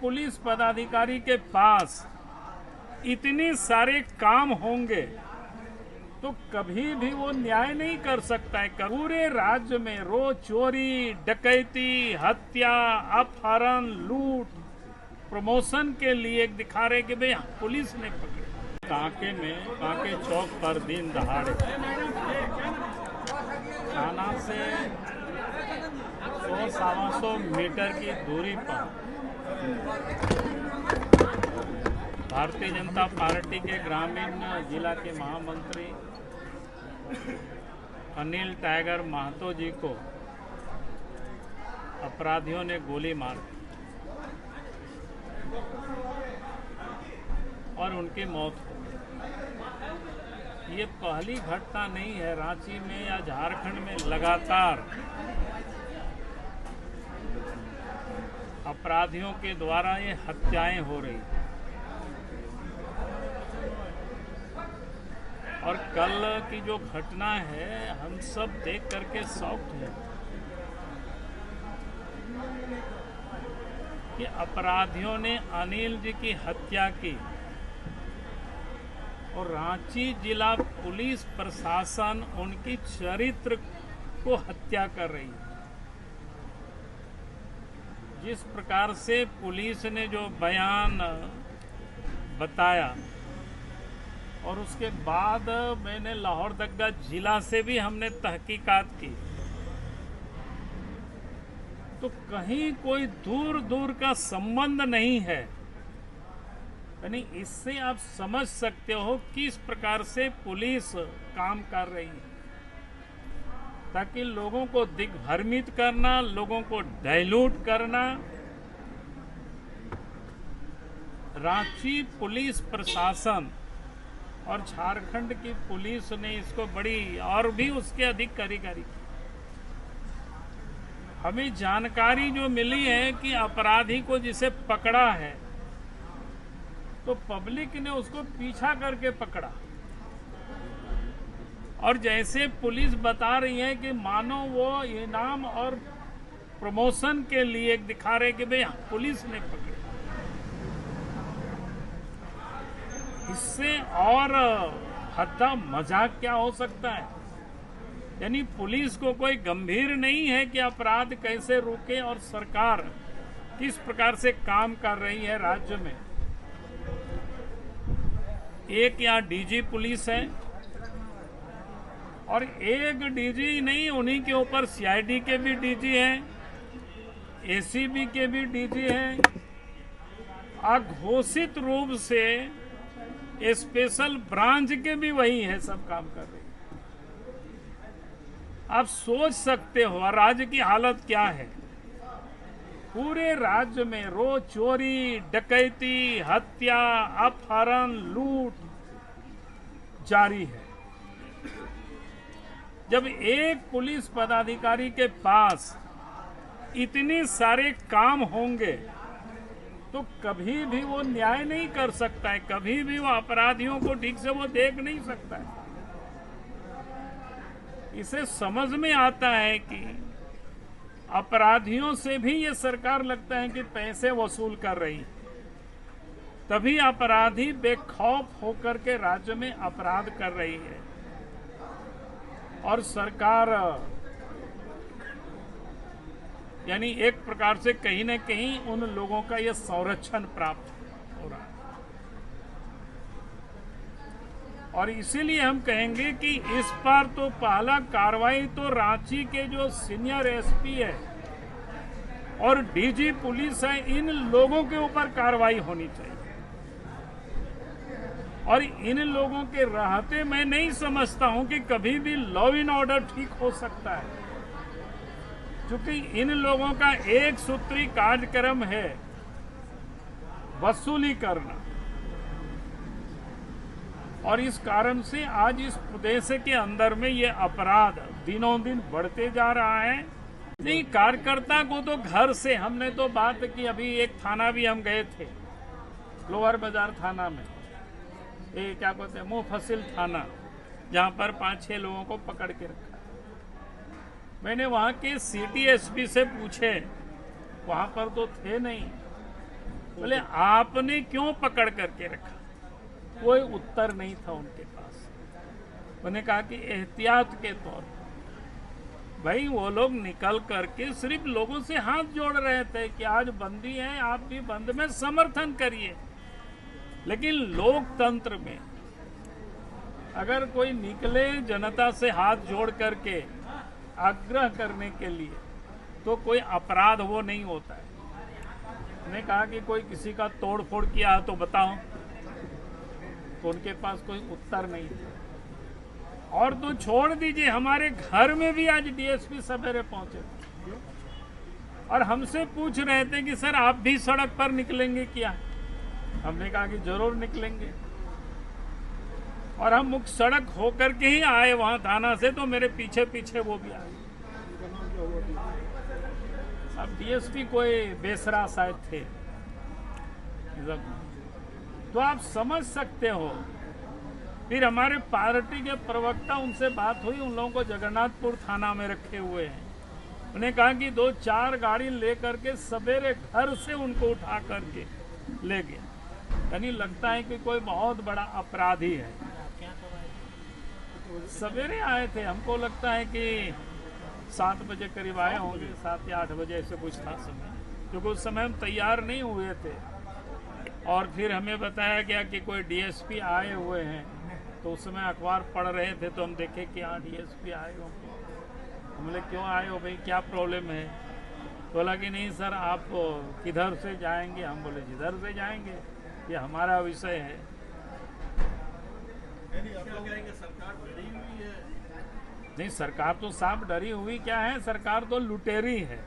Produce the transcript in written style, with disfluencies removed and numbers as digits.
Police पदाधिकारी के पास इतने सारे काम होंगे तो कभी भी वो न्याय नहीं कर सकता है। पूरे राज्य में रोज चोरी, डकैती, हत्या, अपहरण, लूट, प्रमोशन के लिए दिखा रहे कि भाई पुलिस ने पकड़े। कांके में कांके चौक पर दिन दहाड़े थाना से 100-125 मीटर की दूरी पर भारतीय जनता पार्टी के ग्रामीण जिला के महामंत्री अनिल टाइगर महतो जी को अपराधियों ने गोली मार दी और उनकी मौत हो गई। ये पहली घटना नहीं है। रांची में या झारखंड में लगातार अपराधियों के द्वारा ये हत्याएं हो रही हैं। और कल की जो घटना है हम सब देख करके शॉक्ड हैं कि अपराधियों ने अनिल जी की हत्या की और रांची जिला पुलिस प्रशासन उनकी चरित्र को हत्या कर रही है। जिस प्रकार से पुलिस ने जो बयान बताया और उसके बाद मैंने लाहौरदगा जिला से भी हमने तहकीकात की तो कहीं कोई दूर दूर का संबंध नहीं है। यानी इससे आप समझ सकते हो किस प्रकार से पुलिस काम कर रही है ताकि लोगों को दिग्भ्रमित करना, लोगों को डाइल्यूट करना। रांची पुलिस प्रशासन और झारखंड की पुलिस ने इसको बड़ी और भी उसके अधिक कारीगरी की। हमें जानकारी जो मिली है कि अपराधी को जिसे पकड़ा है तो पब्लिक ने उसको पीछा करके पकड़ा और जैसे पुलिस बता रही है कि मानो वो इनाम और प्रमोशन के लिए दिखा रहे कि भाई पुलिस ने पकड़े। इससे और हद्दा मजाक क्या हो सकता है। यानी पुलिस को कोई गंभीर नहीं है कि अपराध कैसे रुके और सरकार किस प्रकार से काम कर रही है राज्य में। एक यहाँ डीजी पुलिस है और एक डीजी नहीं, उन्हीं के ऊपर सीआईडी के भी डीजी हैं, एसीबी के भी डीजी हैं। अघोषित रूप से स्पेशल ब्रांच के भी वही है, सब काम कर रही है। आप सोच सकते हो राज्य की हालत क्या है। पूरे राज्य में रोज चोरी, डकैती, हत्या, अपहरण, लूट जारी है। जब एक पुलिस पदाधिकारी के पास इतने सारे काम होंगे तो कभी भी वो न्याय नहीं कर सकता है। कभी भी वो अपराधियों को ठीक से वो देख नहीं सकता है। इसे समझ में आता है कि अपराधियों से भी ये सरकार लगता है कि पैसे वसूल कर रही है, तभी अपराधी बेखौफ होकर के राज्य में अपराध कर रही है और सरकार यानी एक प्रकार से कहीं न कहीं उन लोगों का ये संरक्षण प्राप्त हो रहा है। और इसीलिए हम कहेंगे कि इस पर तो पहला कार्रवाई तो रांची के जो सीनियर एसपी है और डीजी पुलिस है, इन लोगों के ऊपर कार्रवाई होनी चाहिए। और इन लोगों के रहते मैं नहीं समझता हूं कि कभी भी लॉ एंड ऑर्डर ठीक हो सकता है, क्योंकि इन लोगों का एक सूत्री कार्यक्रम है वसूली करना। और इस कारण से आज इस प्रदेश के अंदर में ये अपराध दिनों दिन बढ़ते जा रहा है। नहीं, कार्यकर्ता को तो घर से हमने तो बात की। अभी एक थाना भी हम गए थे, लोअर बाजार थाना में, ये क्या कहते हैं, मुफस्सिल थाना, जहां पर 5-6 लोगों को पकड़ के रखा। मैंने वहां के सिटी एसपी से पूछे, वहां पर तो थे नहीं, बोले आपने क्यों पकड़ करके रखा? कोई उत्तर नहीं था उनके पास। उन्होंने कहा कि एहतियात के तौर पर भाई वो लोग निकल करके सिर्फ लोगों से हाथ जोड़ रहे थे कि आज बंदी है, आप भी बंद में समर्थन करिए। लेकिन लोकतंत्र में अगर कोई निकले जनता से हाथ जोड़ करके आग्रह करने के लिए तो कोई अपराध वो नहीं होता है। उन्होंने कहा कि कोई किसी का तोड़ फोड़ किया है तो बताओ, तो उनके पास कोई उत्तर नहीं था। और तो छोड़ दीजिए, हमारे घर में भी आज डीएसपी सवेरे पहुंचे और हमसे पूछ रहे थे कि सर आप भी सड़क पर निकलेंगे क्या? हमने कहा कि जरूर निकलेंगे। और हम मुख्य सड़क होकर के ही आए वहां थाना से, तो मेरे पीछे पीछे वो भी आए। अब डीएसपी कोई बेसरा शायद थे, तो आप समझ सकते हो। फिर हमारे पार्टी के प्रवक्ता, उनसे बात हुई, उन लोगों को जगन्नाथपुर थाना में रखे हुए हैं। उन्हें कहा कि 2-4 गाड़ी लेकर के सवेरे घर से उनको उठा करके ले गए। यानी लगता है कि कोई बहुत बड़ा अपराधी है। सवेरे आए थे, हमको लगता है कि 7 बजे करीब आए होंगे, 7 या 8 बजे ऐसे कुछ था समय, क्योंकि उस समय हम तैयार नहीं हुए थे। और फिर हमें बताया गया कि कोई डीएसपी आए हुए हैं, तो उस समय अखबार पढ़ रहे थे तो हम देखे कि हाँ डीएसपी आए हो। हम बोले क्यों आए हो भाई, क्या प्रॉब्लम है? तो बोला कि नहीं सर आप किधर से जाएंगे? हम बोले जिधर से जाएंगे, ये हमारा विषय है। नहीं, सरकार तो साफ डरी हुई क्या है, सरकार तो लुटेरी है।